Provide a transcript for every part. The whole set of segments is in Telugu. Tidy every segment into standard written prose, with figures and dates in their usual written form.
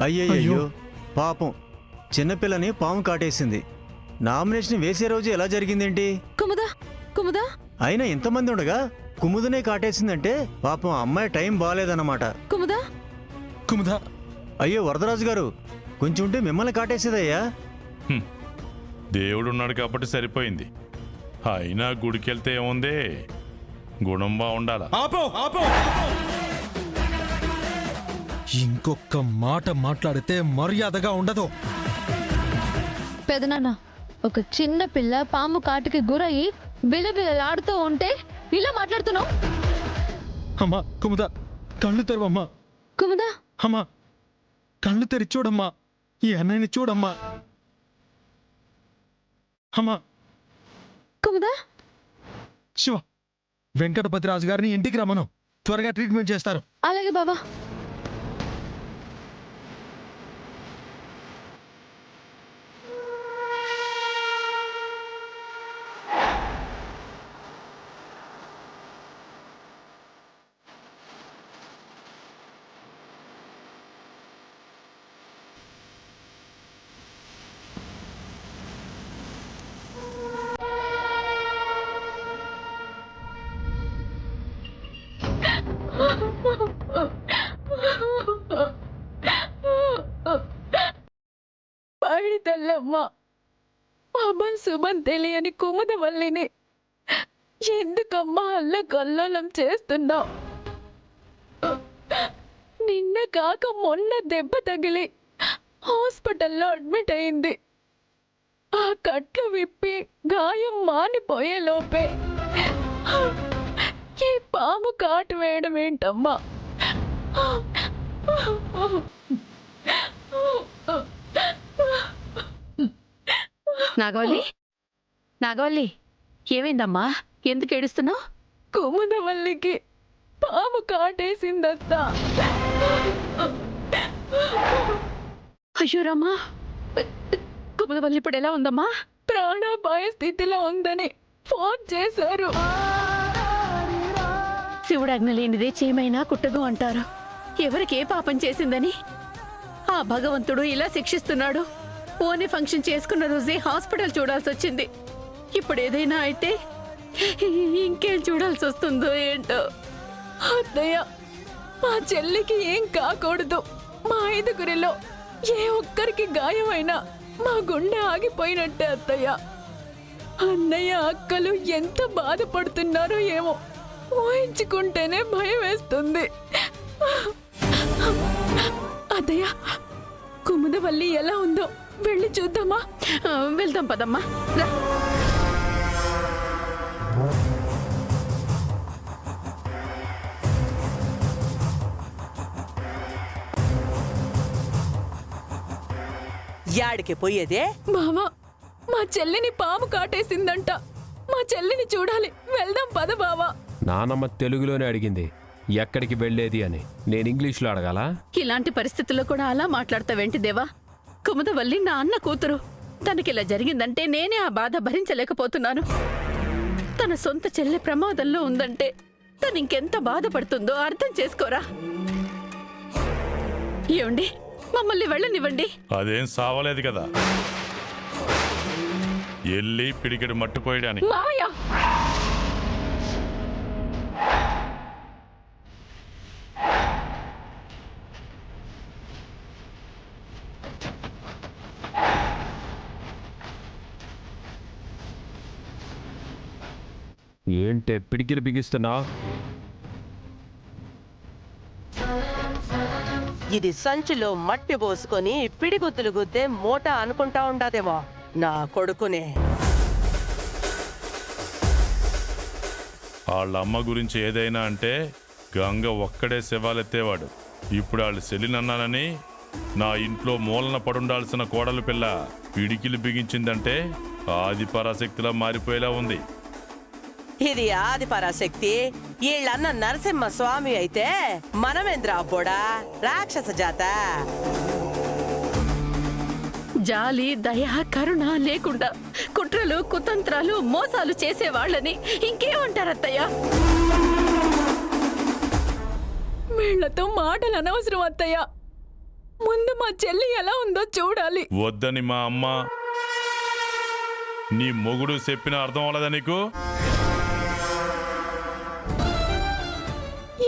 అయ్యయ్యో పాపం చిన్నపిల్లని పాము కాటేసింది. నామినేషన్ వేసే రోజు ఎలా జరిగిందేంటి? కుముదా కుముదా అయినా ఇంతమంది ఉండగా కుముదనే కాటేసిందంటే పాపం అమ్మాయి టైం బాగాలేదన్నమాట. కుముదా కుముదా అయ్యో వరదరాజు గారు, కొంచెం ఉంటే మిమ్మల్ని కాటేసేదయ్యా. దేవుడున్నాడు కాబట్టి సరిపోయింది. అయినా గుడికెళ్తే ఏముంది, గుణం బాగుండాల. ఆపో ఆపో ఇంకొక మాట మాట్లాడితే మర్యాదగా ఉండదు. పెదనాన్న, ఒక చిన్న పిల్ల పాము కాటికి గురయ్యి బిలబిలలాడుతూ ఉంటే ఇలా మాట్లాడుతున్నావు? అమ్మా కుముదా, కళ్ళు తెరవమ్మా. కుముదా అమ్మా కళ్ళు తెరి చూడమ్మా, ఈ అన్నయ్యని చూడమ్మా. అమ్మా కుముదా శివ, వెంకటపతి రాజు గారిని ఇంటికి రమ్మను, త్వరగా ట్రీట్మెంట్ చేస్తారు. అలాగే బాబా. పైడితల్లమ్మ, అభం శుభం తెలియని కుముద వల్లిని ఎందుకమ్మా అల్లకల్లోలం చేస్తున్నావు? నిన్న కాక మొన్న దెబ్బ తగిలి హాస్పిటల్లో అడ్మిట్ అయింది. ఆ కట్లు విప్పి గాయం మానిపోయే లోపే ఈ పాము కాటు వేయడం ఏంటమ్మా? నాగవల్లి, నాగవల్లి, ఏమైందమ్మా? ఎందుకు ఏడుస్తున్నావు? కుముదవల్లికి పాము కాటేసిందత్తా. అయ్యో రామా, కుముదవల్లి ఇప్పుడు ఎలా ఉందమ్మా? ప్రాణాపాయ స్థితిలో ఉందని ఫోన్ చేశారు. శివుడాజ్ఞ లేనిదే చేమైనా కుట్టదు అంటారు. ఎవరికి ఏ పాపం చేసిందని ఆ భగవంతుడు ఇలా శిక్షిస్తున్నాడు. ఓనే ఫంక్షన్ చేసుకున్న రోజే హాస్పిటల్ చూడాల్సి వచ్చింది. ఇప్పుడు ఏదైనా అయితే ఇంకేం చూడాల్సి వస్తుందో ఏంటో. అత్తయ్య, మా చెల్లికి ఏం కాకూడదు. మా ఐదుగురిలో ఏ ఒక్కరికి గాయమైనా మా గుండె ఆగిపోయినట్టే అత్తయ్య. అన్నయ్య అక్కలు ఎంత బాధపడుతున్నారో ఏమో ఊహించుకుంటేనే భయం వేస్తుంది. అత్తయ్య, కుముదవల్లి ఎలా ఉందో వెళ్ళి చూద్దామా? వెళ్దాం పదమ్మా. రా. యాడికి పోయేదే? బావా, మా చెల్లిని పాము కాటేసిందంట. మా చెల్లిని చూడాలి, వెళ్దాం పద బావా. నానమ్మ తెలుగులోనే అడిగింది ఎక్కడికి వెళ్ళేది అని. నేను ఇంగ్లీష్లో అడగాలా? ఇలాంటి పరిస్థితుల్లో కూడా అలా మాట్లాడతావేంటి దేవా? కుముదవల్లి నా అన్న కూతురు. తనకిలా జరిగిందంటే నేనే ఆ బాధ భరించలేకపోతున్నాను. తన సొంత చెల్లె ప్రమాదంలో ఉందంటే తను ఇంకెంత బాధపడుతుందో అర్థం చేసుకోరా. ఏమండి, మమ్మల్ని వెళ్ళనివ్వండి. అదేం సావలేదు కదా, ఎల్లి పిడికెడు మట్టిపోయడానికి. మావయ్య, ఏంటే పిడికిలు బిగిస్తున్నా? ఇది సంచిలో మట్టి పోసుకొని పిడిగుద్దులు గుద్దే మూట అనుకుంటా ఉండాదేమో. నా కొడుకునే. వాళ్ళ అమ్మ గురించి ఏదైనా అంటే గంగ ఒక్కడే శవాలెత్తేవాడు. ఇప్పుడు వాళ్ళు సెలినన్నానని నా ఇంట్లో మూలన పడుండాల్సిన కోడలు పిల్ల పిడికిలు బిగించిందంటే ఆది పరాశక్తిలా మారిపోయేలా ఉంది. ఇది ఆది పరాశక్తి. వీళ్ళన్న నరసింహ స్వామి అయితే మనమేంద్ర అబ్బోడా రాక్షస జాత. జాలి, దయ, కరుణ లేకుండా కుట్రలు, కుతంత్రాలు, మోసాలు చేసేవాళ్ళని ఇంకేమంటారత్తయ్య? వీళ్లతో మాటలు అనవసరం అత్తయ్య. ముందు మా మా చెల్లి ఎలా ఉందో చూడాలి. వద్దని మా అమ్మ నీ మొగుడు చెప్పిన అర్థం అవ్వలేదా నీకు?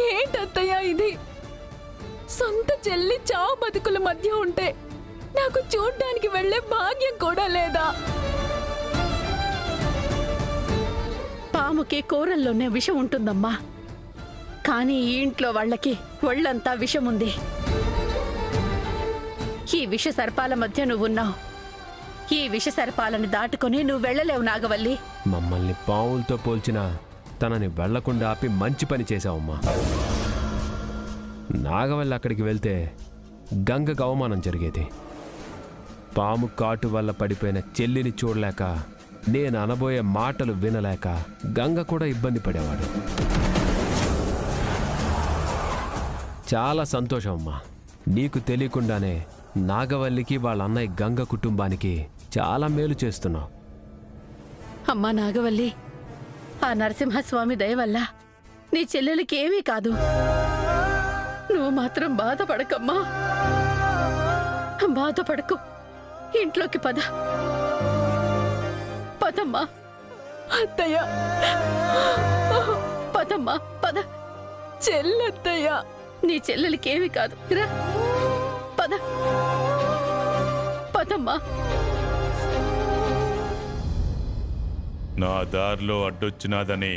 ఏంటత్తయ్య ఇది? సొంత చెల్లి చావు బతుకుల మధ్య ఉంటే నాకు చూడ్డానికి వెళ్ళే భాగ్యం కూడా లేదా? పాముకి కూరల్లోనే విషం ఉంటుందమ్మా, కానీ ఈ ఇంట్లో వాళ్ళకి ఒళ్ళంతా విషం ఉంది. ఈ విష సర్పాల మధ్య నువ్వున్నావు. ఈ విష సర్పాలను దాటుకొని నువ్వు వెళ్ళలేవు నాగవల్లి. మమ్మల్ని పావులతో పోల్చిన తనని వెళ్లకుండా ఆపి మంచి పని చేశావమ్మా. నాగవల్లి అక్కడికి వెళ్తే గంగకు అవమానం జరిగేది. పాము కాటు వల్ల పడిపోయిన చెల్లిని చూడలేక, నేను అనబోయే మాటలు వినలేక గంగ కూడా ఇబ్బంది పడేవాడు. చాలా సంతోషం అమ్మా. నీకు తెలియకుండానే నాగవల్లికి వాళ్ళ అన్నయ్య గంగ కుటుంబానికి చాలా మేలు చేస్తున్నావు. అమ్మా నాగవల్లి, ఆ నరసింహస్వామి దయ వల్ల నీ చెల్లెలకి ఏమీ కాదు. నువ్వు మాత్రం బాధపడకమ్మా, బాధపడకు. ఇంట్లోకి పద, పదమ్మా. అత్తయ్య, పదమ్మా పద. చెల్లత్తయ్య. నీ చెల్లెలకి ఏమీ కాదు, రా పద, పదమ్మా. నా దారిలో అడ్డొచ్చినాదని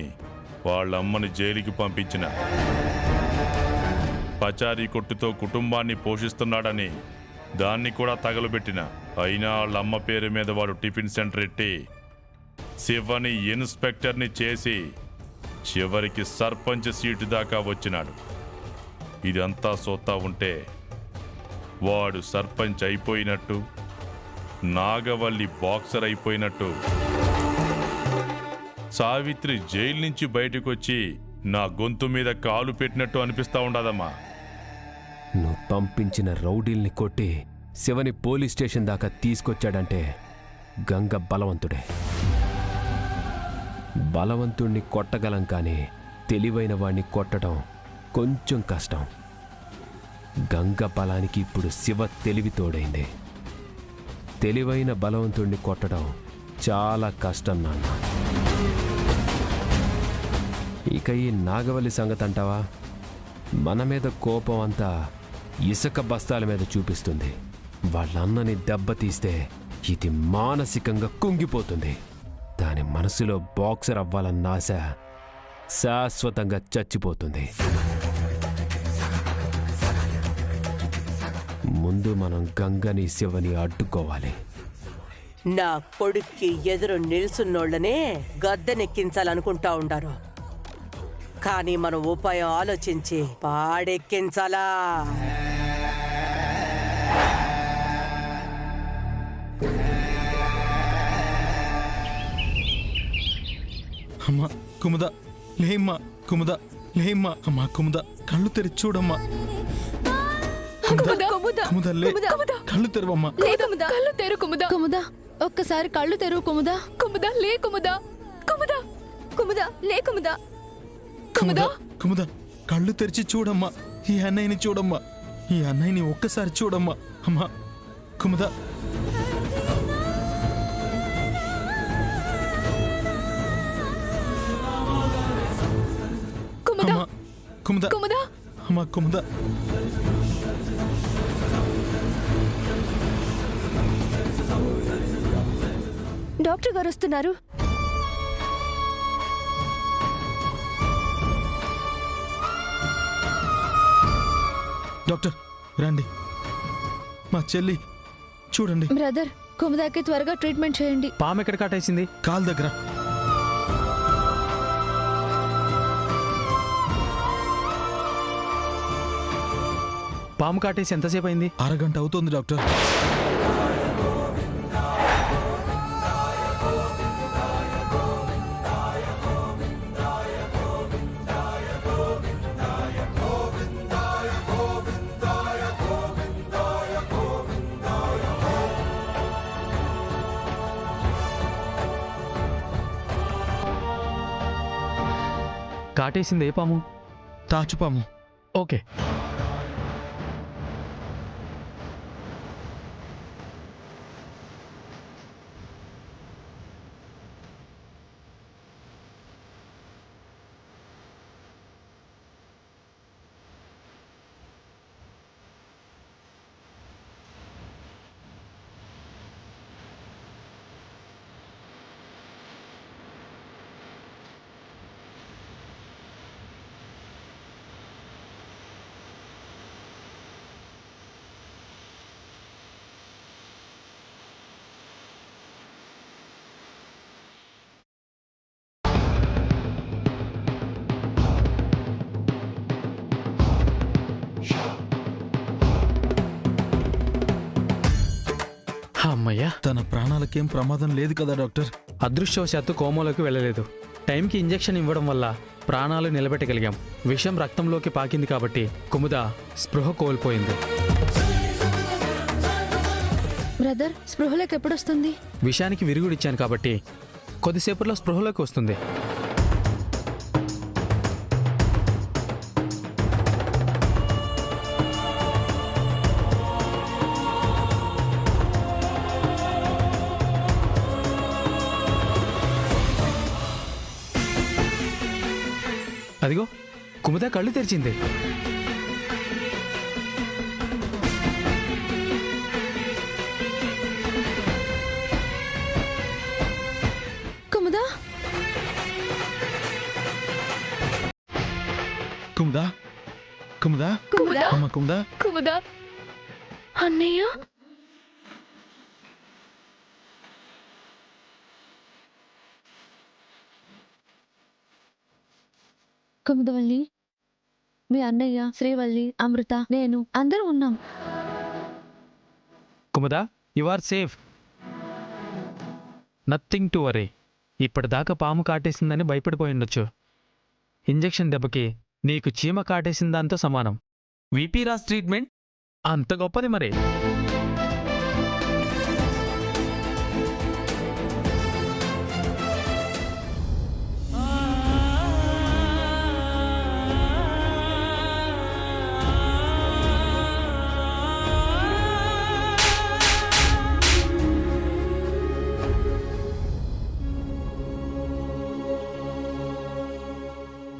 వాళ్ళమ్మని జైలుకి పంపించిన, పచారీ కొట్టుతో కుటుంబాన్ని పోషిస్తున్నాడని దాన్ని కూడా తగలబెట్టిన, అయినా వాళ్ళమ్మ పేరు మీద వాడు టిఫిన్ సెంటర్ ఎట్టి శివని ఇన్స్పెక్టర్ని చేసి చివరికి సర్పంచ్ సీటు దాకా వచ్చినాడు. ఇదంతా సోతా ఉంటే వాడు సర్పంచ్ అయిపోయినట్టు, నాగవల్లి బాక్సర్ అయిపోయినట్టు, సావిత్రి జైలు నుంచి బయటకొచ్చి నా గొంతు మీద కాలు పెట్టినట్టు అనిపిస్తా ఉండదమ్మా. నువ్వు పంపించిన రౌడీల్ని కొట్టి శివని పోలీస్ స్టేషన్ దాకా తీసుకొచ్చాడంటే గంగ బలవంతుడే. బలవంతుణ్ణి కొట్టగలం కానీ తెలివైన వాణ్ణి కొట్టడం కొంచెం కష్టం. గంగ బలానికి ఇప్పుడు శివ తెలివి తోడైంది. తెలివైన బలవంతుణ్ణి కొట్టడం చాలా కష్టం నాన్న. ఇక ఈ నాగవల్లి సంగతి అంటావా? మన మీద కోపం అంతా ఇసుక బస్తాల మీద చూపిస్తుంది. వాళ్ళన్నని దెబ్బతీస్తే ఇది మానసికంగా కుంగిపోతుంది. దాని మనసులో బాక్సర్ అవ్వాలన్న ఆశ శాశ్వతంగా చచ్చిపోతుంది. ముందు మనం గంగని శివని అడ్డుకోవాలి. నా కొడుక్కి ఎదురు నిల్చున్నోళ్ళనే గద్దెనెక్కించాలనుకుంటా ఉండారు, కానీ మనం ఉపాయం ఆలోచించి పాడెక్కించాలా. అమ్మా కుముద, లేమ్మా కుముద, లేమ్మా. అమ్మా కుముద, కళ్ళు తెరిచి చూడమ్మా. కుముద, లే, కళ్ళు తెరవమ్మా. కళ్ళు తెరు కుముదా. కుముదా, ఒక్కసారి కళ్ళు తెరువు కుముదా. కుముదా, లే కుముదా. కుముదా, కుముదా, లే కుముదా. కుముద, కుముద, కళ్ళు తెరిచి చూడమ్మా. ఈ అన్నయ్యని చూడమ్మా. ఈ అన్నయ్యని ఒక్కసారి చూడమ్మా. అమ్మా కుముద. కుముదా, అమ్మా కుముద, కుముదా. అమ్మా కుముద. డాక్టర్ గారు వస్తున్నారు. డాక్టర్ రండి. మా చెల్లి చూడండి. బ్రదర్, కుముదాకి త్వరగా ట్రీట్మెంట్ చేయండి. పాము ఎక్కడ కాటేసింది? కాలు దగ్గర. పాము కాటేసి ఎంతసేపు అయింది? అరగంట అవుతోంది డాక్టర్. కాటేసింది ఏ పాము? తాచుపాము. ఓకే. అమ్మయ్యా, తన ప్రాణాలకేం ప్రమాదం లేదు కదా డాక్టర్? అదృష్టవశాత్తు కోమాలోకి వెళ్ళలేదు. టైంకి ఇంజెక్షన్ ఇవ్వడం వల్ల ప్రాణాలు నిలబెట్టగలిగాం. విషం రక్తంలోకి పాకింది కాబట్టి కుముద స్పృహ కోల్పోయింది. బ్రదర్, స్పృహలోకి ఎప్పుడొస్తుంది? విషానికి విరుగుడిచ్చాను కాబట్టి కొద్దిసేపట్లో స్పృహలోకి వస్తుంది. అదిగో కుముద కళ్ళు తెరిచింది. కుముదా, కుముదా, కుముదా, కుముదా, అమ్మ కుముదా. కుముదా, అన్నయ్య. కుముదవల్లి, మీ అన్నయ్య, శ్రీవల్లి, అమృత, నేను అందరూ ఉన్నాం. Kumuda, you are safe. Nothing to worry. ఇప్పటిదాకా పాము కాటేసిందని భయపడిపోయి ఉండొచ్చు. ఇంజెక్షన్ దెబ్బకి నీకు చీమ కాటేసిన దాంతో సమానం. విపి రాజ్ ట్రీట్మెంట్ అంత గొప్పది మరి.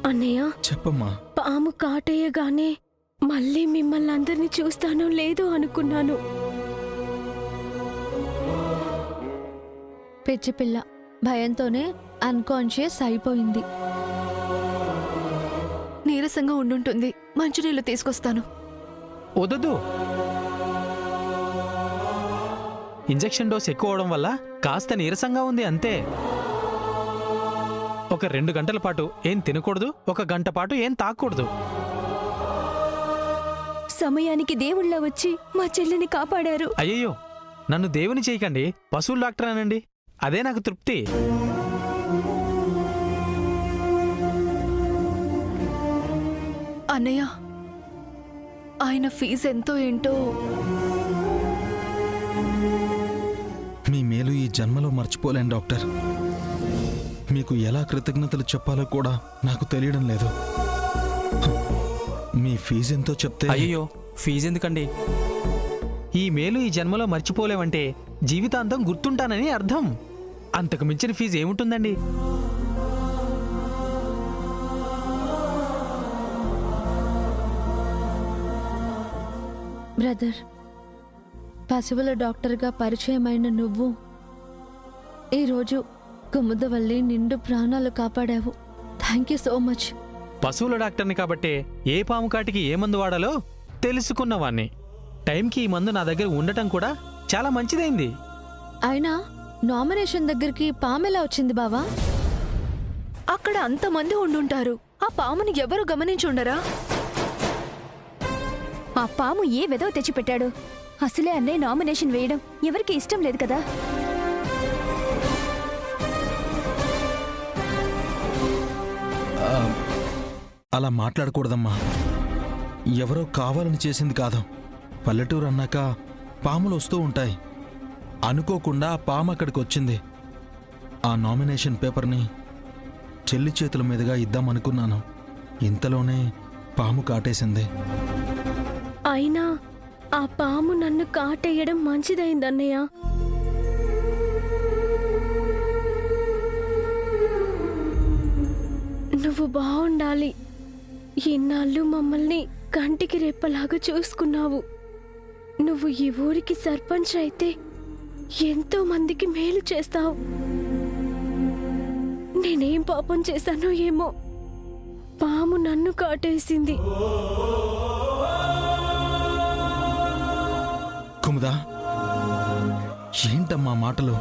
అన్నయ్య, చెప్పమ్మా. పాము కాటేయగానే మళ్ళీ మిమ్మల్ని అందరినీ చూస్తానో లేదో అనుకున్నాను. పిచ్చి పిల్ల భయంతోనే అన్కాన్షియస్ అయిపోయింది. నీరసంగా ఉండుంటుంది. మంచినీళ్ళు తీసుకొస్తాను. వద్దు. ఇంజెక్షన్ డోస్ ఎక్కువ అవడం వల్ల కాస్త నీరసంగా ఉంది అంతే. ఒక 2 గంటల పాటు ఏం తినకూడదు, 1 గంట పాటు ఏం తాకూడదు. సమయానికి దేవుళ్ళ వచ్చి మా చెల్లిని కాపాడారు. అయ్యయ్యో, నన్ను దేవుని చేయకండి, పశువుల డాక్టర్ అనండి. అదే నాకు తృప్తి. అన్నయ్య, ఆయన ఫీజు ఎంతో ఏంటో. మీ మేలు ఈ జన్మలో మర్చిపోలేను డాక్టర్. మీకు ఎలా కృతజ్ఞతలు చెప్పాలో కూడా నాకు తెలియడం లేదు. మీ ఫీజు ఎంతో చెప్తే. అయ్యయ్యో, ఫీజు ఎందుకండి? ఈ మేలు ఈ జన్మలో మర్చిపోలేవంటే జీవితాంతం గుర్తుంటానని అర్థం. అంతకు మించిన ఫీజు ఏముంటుందండి? బ్రదర్, పశువుల డాక్టర్గా పరిచయమైన నువ్వు ఈరోజు కుముదవల్లి నిండు ప్రాణాలు కాపాడావు. Thank you so much. పశువుల డాక్టర్ని కాబట్టే ఏ పాము కాటికి ఏ మందు వాడాలో తెలుసుకున్నవాణ్ణి. టైంకి ఈ మందు నా దగ్గర ఉండటం కూడా చాలా మంచిదైంది. అయినా నామినేషన్ దగ్గరికి పాము ఎలా వచ్చింది బావా? అక్కడ అంతమంది ఉండుంటారు. ఆ పాముని ఎవరు గమనించుండరా? ఆ పాము ఏ వెదవ తెచ్చిపెట్టాడు? అసలే అన్నయ్య నామినేషన్ వేయడం ఎవరికి ఇష్టం లేదు కదా. అలా మాట్లాడకూడదమ్మా. ఎవరో కావాలని చేసింది కాదు. పల్లెటూరు అన్నాక పాములు వస్తూ ఉంటాయి. అనుకోకుండా ఆ పాము అక్కడికి వచ్చింది. ఆ నామినేషన్ పేపర్ని చెల్లి చేతుల మీదుగా ఇద్దామనుకున్నాను. ఇంతలోనే పాము కాటేసింది. అయినా ఆ పాము నన్ను కాటేయడం మంచిదైందన్నయ్య. నువ్వు బాగుండాలి. ఇన్నాళ్ళు మమ్మల్ని కంటికి రెప్పలాగా చూసుకున్నావు. నువ్వు ఈ ఊరికి సర్పంచ్ అయితే ఎంతో మందికి మేలు చేస్తావు. నేనేం పాపం చేశానో ఏమో, పాము నన్ను కాటేసింది. కుముదా, ఏంటమ్మా మాటలు?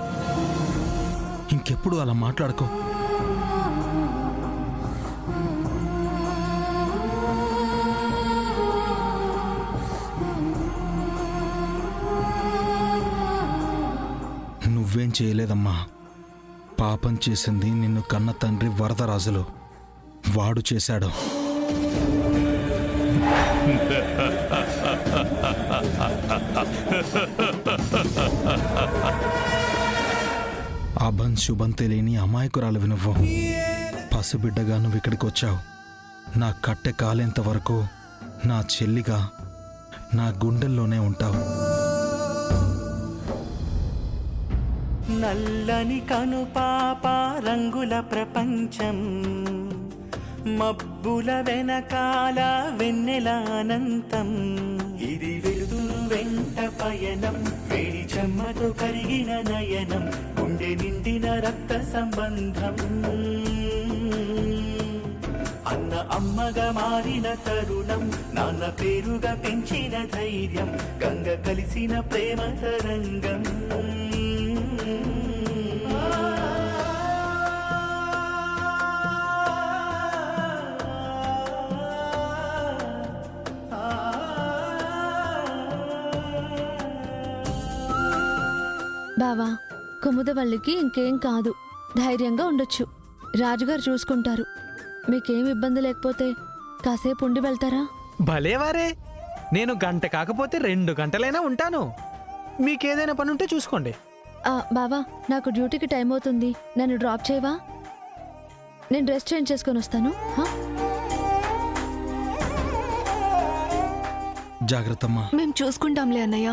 ఇంకెప్పుడు అలా మాట్లాడుకో. నువ్వేం చేయలేదమ్మా. పాపం చేసింది నిన్ను కన్న తండ్రి వరదరాజులు. వాడు చేశాడు. అభం శుభం తెలియని అమాయకురాలివి నువ్వు. పసిబిడ్డగా నువ్వు ఇక్కడికి వచ్చావు. నా కట్టె కాలేంత వరకు నా చెల్లిగా నా గుండెల్లోనే ఉంటావు. నల్లని కనుపాప రంగుల ప్రపంచం, మబ్బుల వెనకాల వెన్నెల అనంతం. ఇది వెలుతురు వెంట పయనం, వేడి చెమ్మతో కరిగిన నయనం, గుండె నిండిన రక్త సంబంధం. అన్న అమ్మగా మారిన తరుణం, నాన్న పేరుగా పెంచిన ధైర్యం, గంగ కలిసిన ప్రేమ తరంగం. బావా, కుముదవల్లికి ఇంకేం కాదు, ధైర్యంగా ఉండొచ్చు. రాజుగారు చూసుకుంటారు. మీకేం ఇబ్బంది లేకపోతే కాసేపు ఉండి వెళ్తారా? భలేవారే, నేను గంట కాకపోతే 2 గంటలైనా ఉంటాను. మీకేదైనా పని ఉంటే చూసుకోండి. బావా, నాకు డ్యూటీకి టైం అవుతుంది, నన్ను డ్రాప్ చేయవా? నేను డ్రెస్ చేంజ్ చేసుకొని వస్తాను. జాగ్రత్తమ్మా. మేము చూసుకుంటాంలే అన్నయ్య.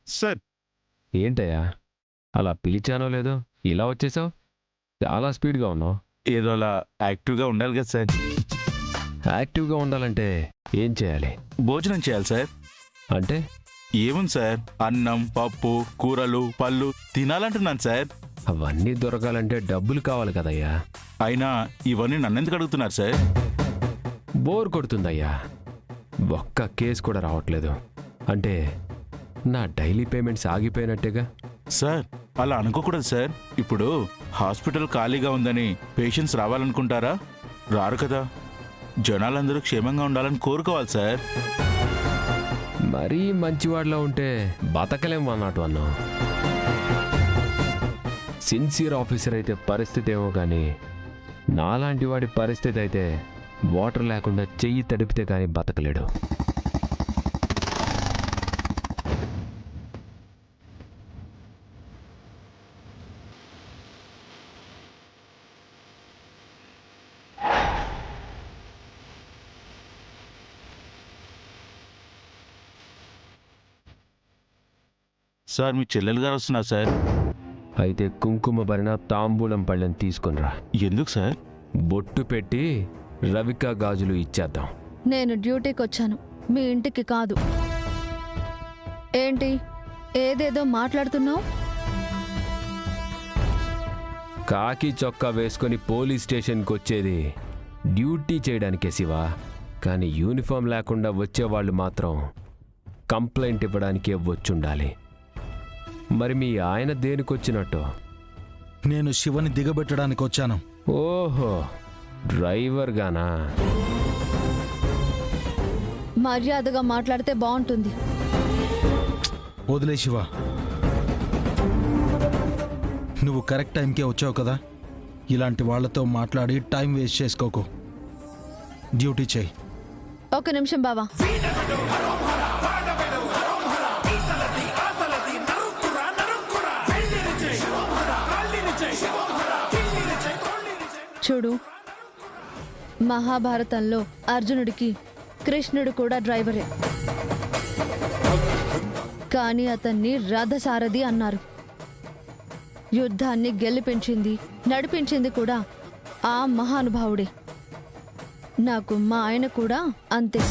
సార్, ఏంటయ్యా అలా పిలిచానో లేదో ఇలా వచ్చేసావు? చాలా స్పీడ్గా ఉన్నావు. ఏదో అలా యాక్టివ్గా ఉండాలి కదా సార్. యాక్టివ్గా ఉండాలంటే ఏం చేయాలి? భోజనం చేయాలి సార్. అంటే ఏముంది సార్, అన్నం పప్పు కూరలు పళ్ళు తినాలంటున్నాను సార్. అవన్నీ దొరకాలంటే డబ్బులు కావాలి కదయ్యా. అయినా ఇవన్నీ నన్నెందుకు అడుగుతున్నారు సార్? బోర్ కొడుతుందయ్యా. ఒక్క కేసు కూడా రావట్లేదు. అంటే నా డైలీ పేమెంట్స్ ఆగిపోయినట్టేగా. సార్ అలా అనుకోకూడదు సార్. ఇప్పుడు హాస్పిటల్ ఖాళీగా ఉందని పేషెంట్స్ రావాలనుకుంటారా? రారు కదా. జనాలందరూ క్షేమంగా ఉండాలని కోరుకోవాలి సార్. మరీ మంచివాడిలో ఉంటే బతకలేం అన్నట్టు అన్నా. సిన్సియర్ ఆఫీసర్ అయితే పరిస్థితి ఏమో కానీ నాలాంటి వాడి పరిస్థితి అయితే వాటర్ లేకుండా చెయ్యి తడిపితే కానీ బతకలేడు. సార్ మీ చెల్లెలు గారు వస్తున్నారు సార్. అయితే కుంకుమ భరిన తాంబూలం పళ్ళని తీసుకునిరా. ఎందుకు సార్? బొట్టు పెట్టి రవిక గాజులు ఇచ్చేద్దాం. నేను డ్యూటీకి వచ్చాను, మీ ఇంటికి కాదు. ఏంటి ఏదేదో మాట్లాడుతున్నావు? కాకి చొక్కా వేసుకొని పోలీస్ స్టేషన్కి వచ్చేది డ్యూటీ చేయడానికే శివా. కానీ యూనిఫామ్ లేకుండా వచ్చేవాళ్ళు మాత్రం కంప్లైంట్ ఇవ్వడానికే వచ్చుండాలి. మరి మీ ఆయన దేనికొచ్చినట్టు? నేను శివని దిగబెట్టడానికి వచ్చాను. ఓహో, డ్రైవర్ గానా? మర్యాదగా మాట్లాడితే బాగుంటుంది. వదిలే శివ, నువ్వు కరెక్ట్ టైంకే వచ్చావు కదా. ఇలాంటి వాళ్ళతో మాట్లాడి టైం వేస్ట్ చేసుకోకు. డ్యూటీ చేయి. ఒక నిమిషం బావా. చూడు, మహాభారతంలో అర్జునుడికి కృష్ణుడు కూడా డ్రైవరే. కానీ అతన్ని రథసారథి అన్నారు. యుద్ధాన్ని గెలిపించింది, నడిపించింది కూడా ఆ మహానుభావుడే. నాకు మా ఆయన కూడా అంతే.